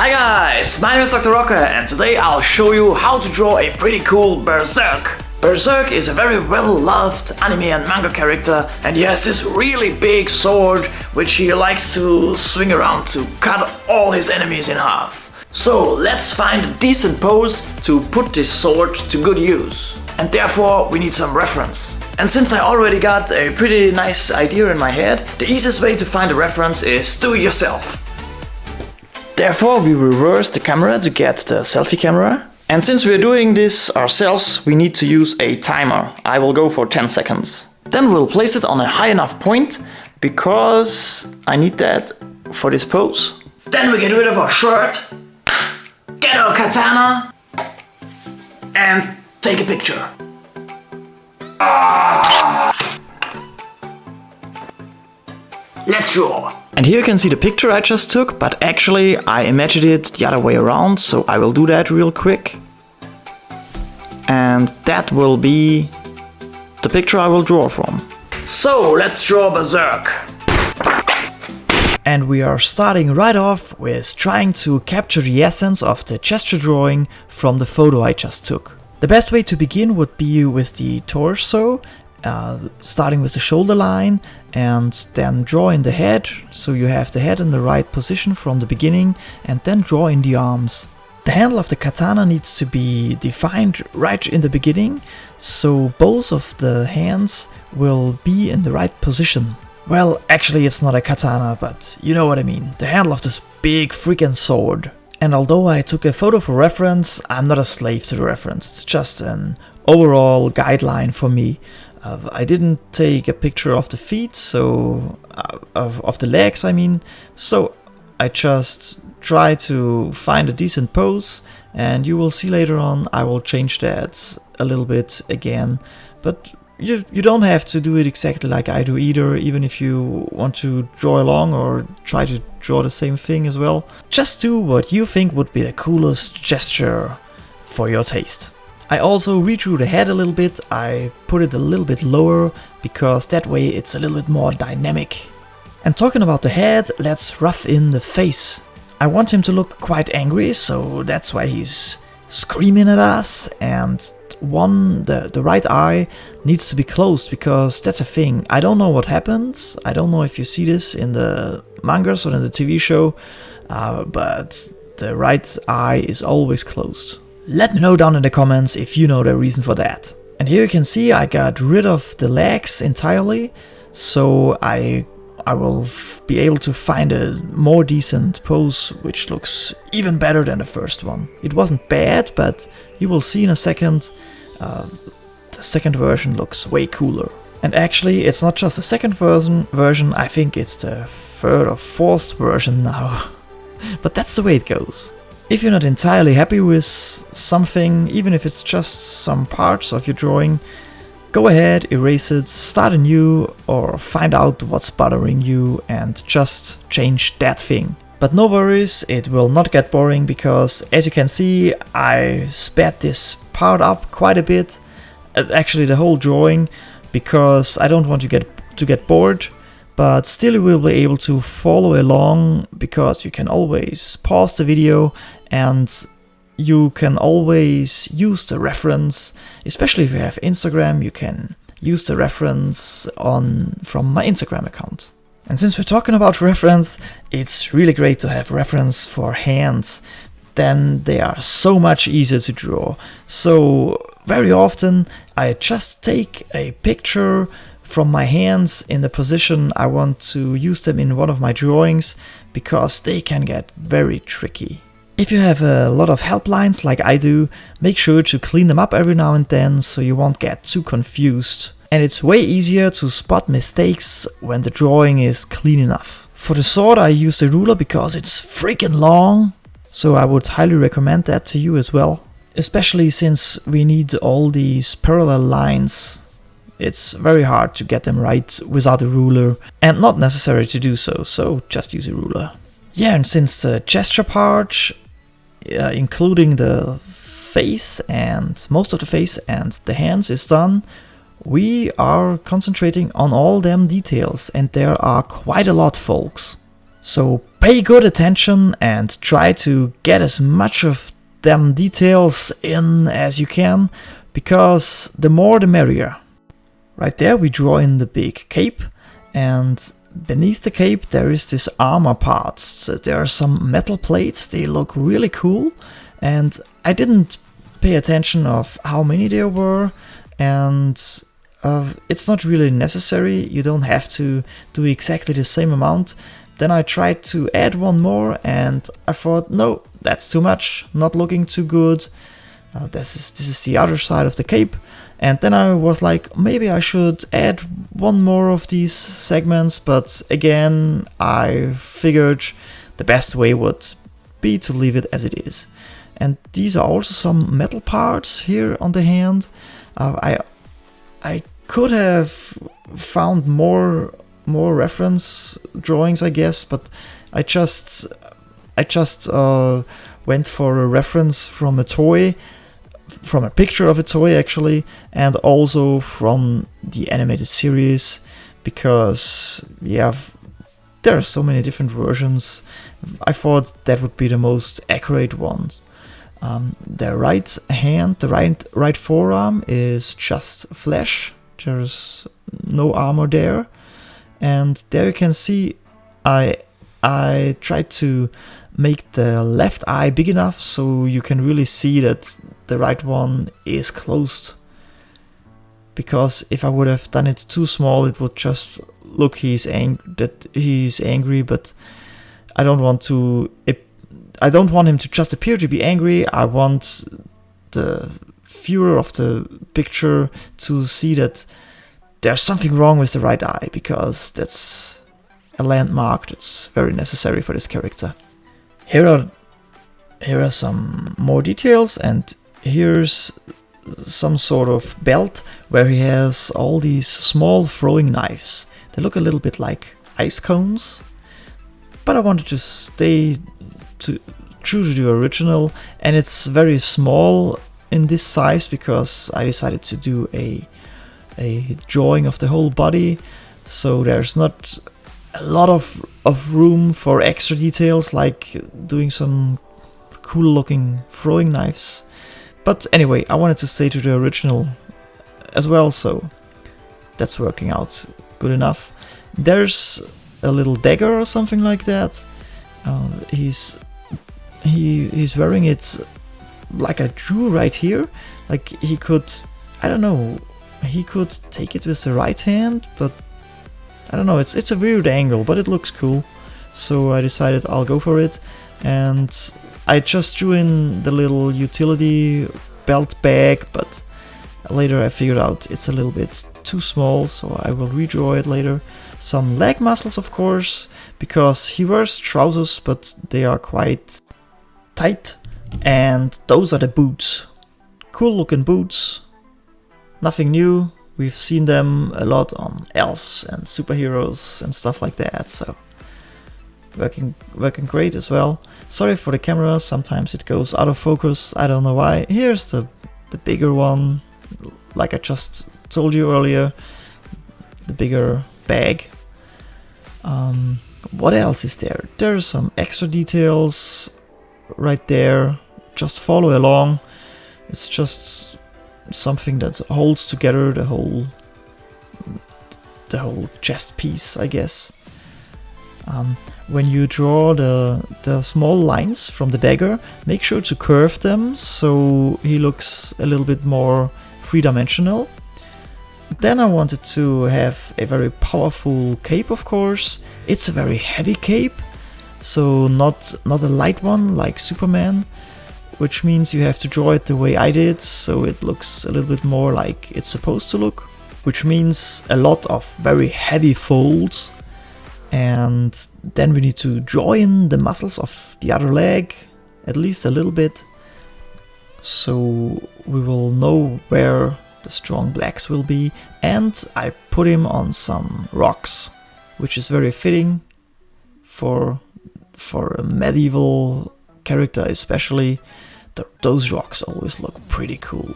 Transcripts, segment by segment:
Hi guys, my name is Dr. Rocker and today I'll show you how to draw a pretty cool Berserk. Berserk is a very well-loved anime and manga character, and he has this really big sword which he likes to swing around to cut all his enemies in half. So let's find a decent pose to put this sword to good use. And therefore we need some reference. And since I already got a pretty nice idea in my head, the easiest way to find a reference is do it yourself. Therefore we reverse the camera to get the selfie camera. And since we're doing this ourselves, we need to use a timer. I will go for 10 seconds. Then we'll place it on a high enough point, because I need that for this pose. Then we get rid of our shirt, get our katana, and take a picture. Let's draw. And here you can see the picture I just took, but actually I imagined it the other way around, so I will do that real quick. And that will be the picture I will draw from. So let's draw Berserk. And we are starting right off with trying to capture the essence of the gesture drawing from the photo I just took. The best way to begin would be with the torso, starting with the shoulder line and then draw in the head, so you have the head in the right position from the beginning, and then draw in the arms. The handle of the katana needs to be defined right in the beginning, so both of the hands will be in the right position. Well, actually it's not a katana, but you know what I mean. The handle of this big freaking sword. And although I took a photo for reference, I'm not a slave to the reference. It's just an overall guideline for me. I didn't take a picture of the feet, so of the legs I mean, so I just try to find a decent pose, and you will see later on I will change that a little bit again, but you don't have to do it exactly like I do either, even if you want to draw along or try to draw the same thing as well. Just do what you think would be the coolest gesture for your taste. I also redrew the head a little bit. I put it a little bit lower, because that way it's a little bit more dynamic. And talking about the head, let's rough in the face. I want him to look quite angry, so that's why he's screaming at us, and the right eye needs to be closed, because that's a thing. I don't know what happens. I don't know if you see this in the mangas or in the TV show, but the right eye is always closed. Let me know down in the comments if you know the reason for that. And here you can see I got rid of the legs entirely, so I will be able to find a more decent pose which looks even better than the first one. It wasn't bad, but you will see in a second, the second version looks way cooler. And actually it's not just the second version, I think it's the third or fourth version now. But that's the way it goes. If you're not entirely happy with something, even if it's just some parts of your drawing, go ahead, erase it, start anew, or find out what's bothering you and just change that thing. But no worries, it will not get boring, because as you can see, I sped this part up quite a bit, actually the whole drawing, because I don't want you to get bored. But still you will be able to follow along, because you can always pause the video and you can always use the reference. Especially if you have Instagram, you can use the reference from my Instagram account. And since we're talking about reference, it's really great to have reference for hands. Then they are so much easier to draw. So very often I just take a picture from my hands in the position I want to use them in one of my drawings, because they can get very tricky. If you have a lot of help lines like I do, make sure to clean them up every now and then so you won't get too confused. And it's way easier to spot mistakes when the drawing is clean enough. For the sword I use the ruler because it's freaking long, so I would highly recommend that to you as well. Especially since we need all these parallel lines. It's very hard to get them right without a ruler, and not necessary to do so, so just use a ruler. Yeah, and since the gesture part, including the face and most of the face and the hands is done, we are concentrating on all them details, and there are quite a lot, folks. So pay good attention and try to get as much of them details in as you can, because the more the merrier. Right there we draw in the big cape, and beneath the cape there is this armor part. So there are some metal plates, they look really cool, and I didn't pay attention of how many there were, and it's not really necessary, you don't have to do exactly the same amount. Then I tried to add one more and I thought, no, that's too much, not looking too good. This is the other side of the cape. And then I was like, maybe I should add one more of these segments, but again, I figured the best way would be to leave it as it is. And these are also some metal parts here on the hand. I could have found more reference drawings, I guess, but I just went for a reference from a toy, from a picture of a toy actually, and also from the animated series, because yeah, there are so many different versions. I thought that would be the most accurate ones. The right hand, the right forearm is just flesh. There's no armor there. And there you can see I tried to make the left eye big enough so you can really see that the right one is closed. Because if I would have done it too small, it would just look that he's angry, but I don't want him to just appear to be angry. I want the viewer of the picture to see that there's something wrong with the right eye, because that's a landmark that's very necessary for this character. Here are some more details, and here's some sort of belt where he has all these small throwing knives. They look a little bit like ice cones, but I wanted to stay true to the original, and it's very small in this size because I decided to do a drawing of the whole body, so there's not a lot of room for extra details like doing some cool looking throwing knives. But anyway, I wanted to stay to the original as well, so that's working out good enough. There's a little dagger or something like that. He's wearing it like I drew right here. Like he could, I don't know, he could take it with the right hand, but I don't know, it's a weird angle, but it looks cool. So I decided I'll go for it, and I just drew in the little utility belt bag, but later I figured out it's a little bit too small, so I will redraw it later. Some leg muscles, of course, because he wears trousers, but they are quite tight. And those are the boots. Cool looking boots. Nothing new. We've seen them a lot on elves and superheroes and stuff like that, so working great as well. Sorry for the camera, sometimes it goes out of focus, I don't know why. Here's the bigger one, like I just told you earlier, the bigger bag. What else is there? There's some extra details right there, just follow along. It's just something that holds together the whole chest piece, I guess. When you draw the small lines from the dagger, make sure to curve them so he looks a little bit more three-dimensional. Then I wanted to have a very powerful cape, of course. It's a very heavy cape, so not a light one like Superman, which means you have to draw it the way I did, so it looks a little bit more like it's supposed to look, which means a lot of very heavy folds. And then we need to draw in the muscles of the other leg, at least a little bit, so we will know where the strong blacks will be. And I put him on some rocks, which is very fitting for a medieval character especially. Those rocks always look pretty cool.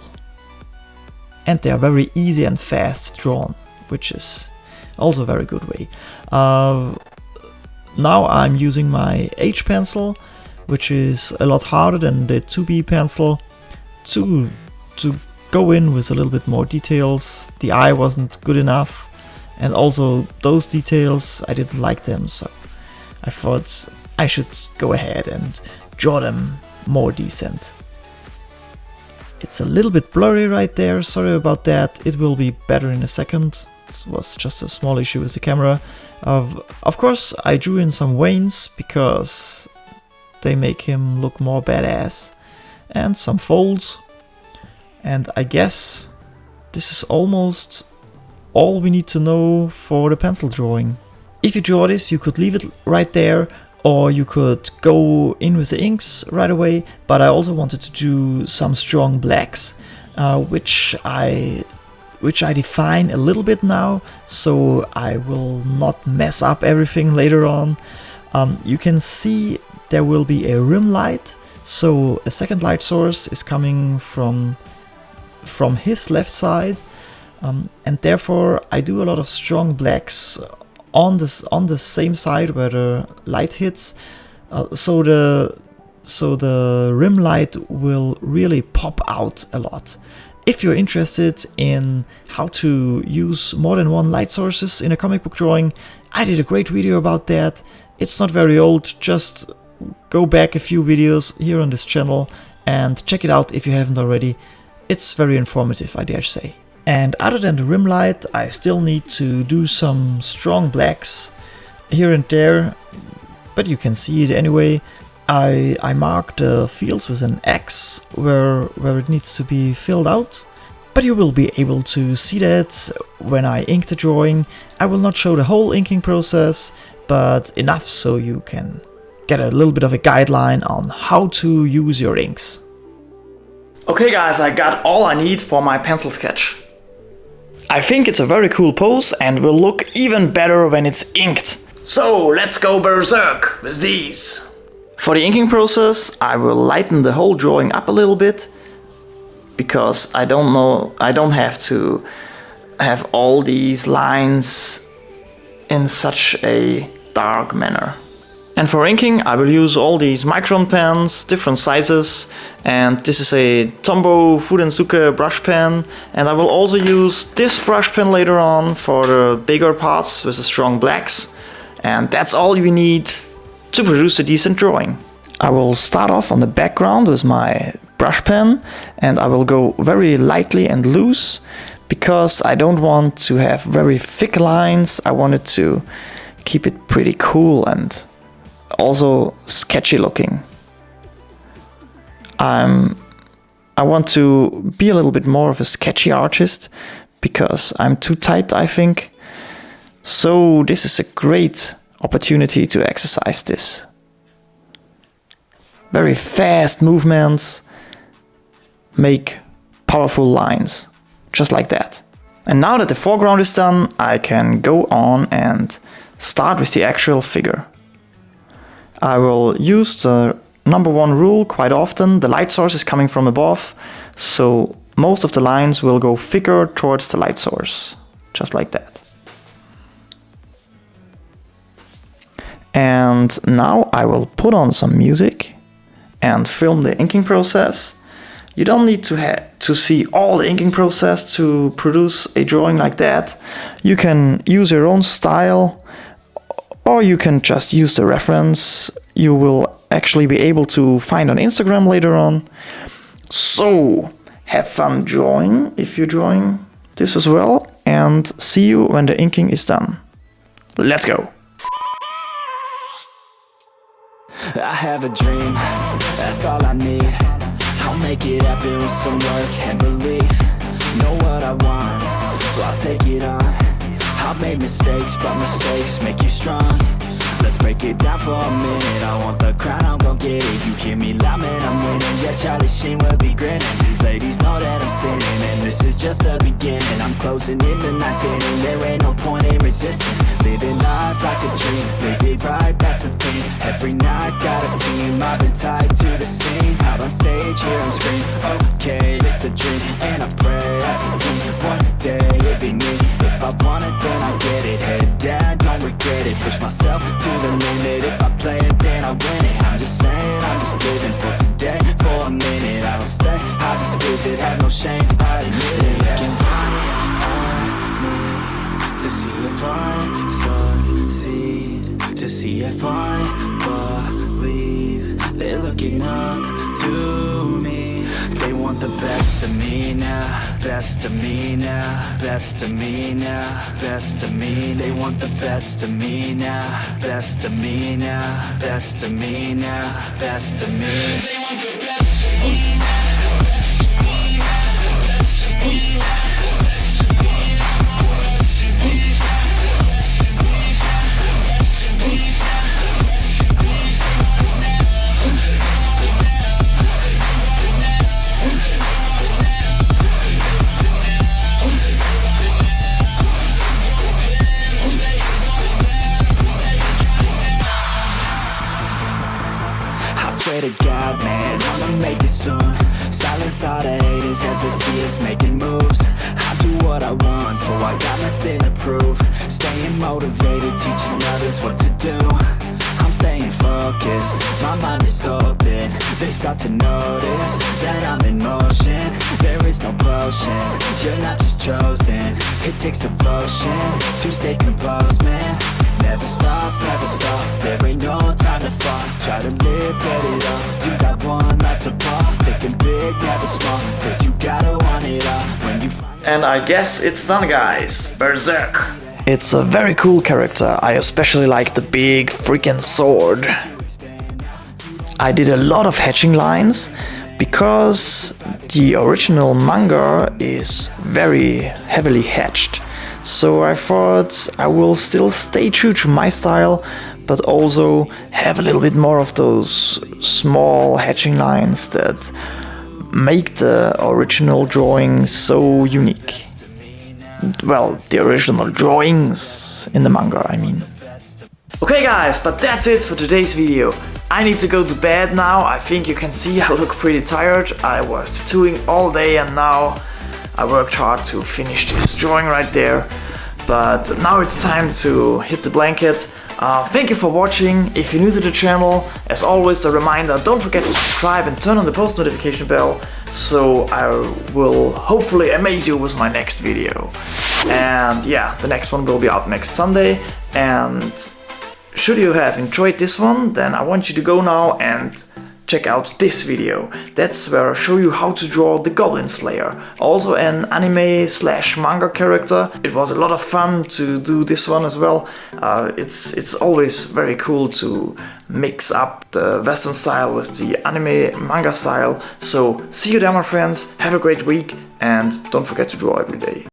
And they are very easy and fast drawn, which is also a very good way. now I'm using my H pencil, which is a lot harder than the 2B pencil, to go in with a little bit more details. The eye wasn't good enough, and also those details, I didn't like them, so I thought I should go ahead and draw them more decent. It's a little bit blurry right there, sorry about that, it will be better in a second. It was just a small issue with the camera. Of course, I drew in some veins because they make him look more badass, and some folds. And I guess this is almost all we need to know for the pencil drawing. If you draw this, you could leave it right there, or you could go in with the inks right away, but I also wanted to do some strong blacks, which I define a little bit now, so I will not mess up everything later on. You can see there will be a rim light, so a second light source is coming from his left side, and therefore I do a lot of strong blacks on the same side where the light hits, so the rim light will really pop out a lot. If you're interested in how to use more than one light sources in a comic book drawing, I did a great video about that. It's not very old, just go back a few videos here on this channel and check it out if you haven't already. It's very informative, I dare say. And other than the rim light, I still need to do some strong blacks here and there, but you can see it anyway. I mark the fields with an X where it needs to be filled out, but you will be able to see that when I ink the drawing. I will not show the whole inking process, but enough so you can get a little bit of a guideline on how to use your inks. Okay guys, I got all I need for my pencil sketch. I think it's a very cool pose and will look even better when it's inked. So let's go berserk with these. For the inking process, I will lighten the whole drawing up a little bit, because I don't have to have all these lines in such a dark manner. And for inking, I will use all these Micron pens, different sizes, and this is a Tombow Fudensuke brush pen, and I will also use this brush pen later on for the bigger parts with the strong blacks, and that's all you need to produce a decent drawing. I will start off on the background with my brush pen, and I will go very lightly and loose, because I don't want to have very thick lines. I wanted to keep it pretty cool and also sketchy looking. I want to be a little bit more of a sketchy artist, because I'm too tight, I think. So this is a great opportunity to exercise this. Very fast movements make powerful lines, just like that. And now that the foreground is done, I can go on and start with the actual figure. I will use the #1 rule quite often. The light source is coming from above, so most of the lines will go thicker towards the light source, just like that. And now I will put on some music and film the inking process. You don't need to see all the inking process to produce a drawing like that. You can use your own style, or you can just use the reference you will actually be able to find on Instagram later on. So have fun drawing if you're drawing this as well, and see you when the inking is done. Let's go! I have a dream, that's all I need. I'll make it happen with some work and belief. Know what I want, so I'll take it on. I'll make mistakes, but mistakes make you strong. Let's break it down for a minute. I want the crown, I'm gon' get it. You hear me loud, man, I'm winning. Yeah, Charlie Sheen will be grinning. These ladies know that I'm sinning, and this is just the beginning. I'm closing in the ninth inning, there ain't no point in resisting. Living life like a dream, live it right, that's the thing. Every night, got a team, I've been tied to the scene. Out on stage, here I'm screaming, okay, it's a dream. And I pray as a team, one day it'll be me. If I want it, then I get it. Head down, don't regret it. Push myself to the limit, living for today. For a minute I will stay, I just visit, have no shame, I admit it. Looking right at me to see if I succeed, to see if I believe. They're looking up to me. They want the best of me now, best of me now, best of me now, best of me. They want the best of me now, best of me now, best of me now, best of me. They want the best of me now. I swear to God, man, I'ma make it soon. Silence all the haters as they see us making moves. I do what I want, so I got nothing to prove. Staying motivated, teaching others what to do. I'm staying focused, my mind is open. They start to notice that I'm in motion. There is no potion, you're not just chosen. It takes devotion to stay composed, man. Never stop, there ain't no time to fall. Try to live, get it all, you got one life to ball. Thinking big, never small, cause you gotta want it all. When you And I guess it's done, guys. Berserk. It's a very cool character. I especially like the big freaking sword. I did a lot of hatching lines because the original manga is very heavily hatched. So I thought I will still stay true to my style, but also have a little bit more of those small hatching lines that make the original drawing so unique. Well, the original drawings in the manga, I mean. Okay guys, but that's it for today's video. I need to go to bed now. I think you can see I look pretty tired. I was tattooing all day and now I worked hard to finish this drawing right there. But now it's time to hit the blanket. Thank you for watching. If you're new to the channel, as always a reminder, don't forget to subscribe and turn on the post notification bell, so I will hopefully amaze you with my next video. And yeah, the next one will be out next Sunday. And should you have enjoyed this one, then I want you to go now and check out this video. That's where I show you how to draw the Goblin Slayer, also an anime/manga character. It was a lot of fun to do this one as well. It's always very cool to mix up the Western style with the anime manga style. So see you there, my friends, have a great week and don't forget to draw every day.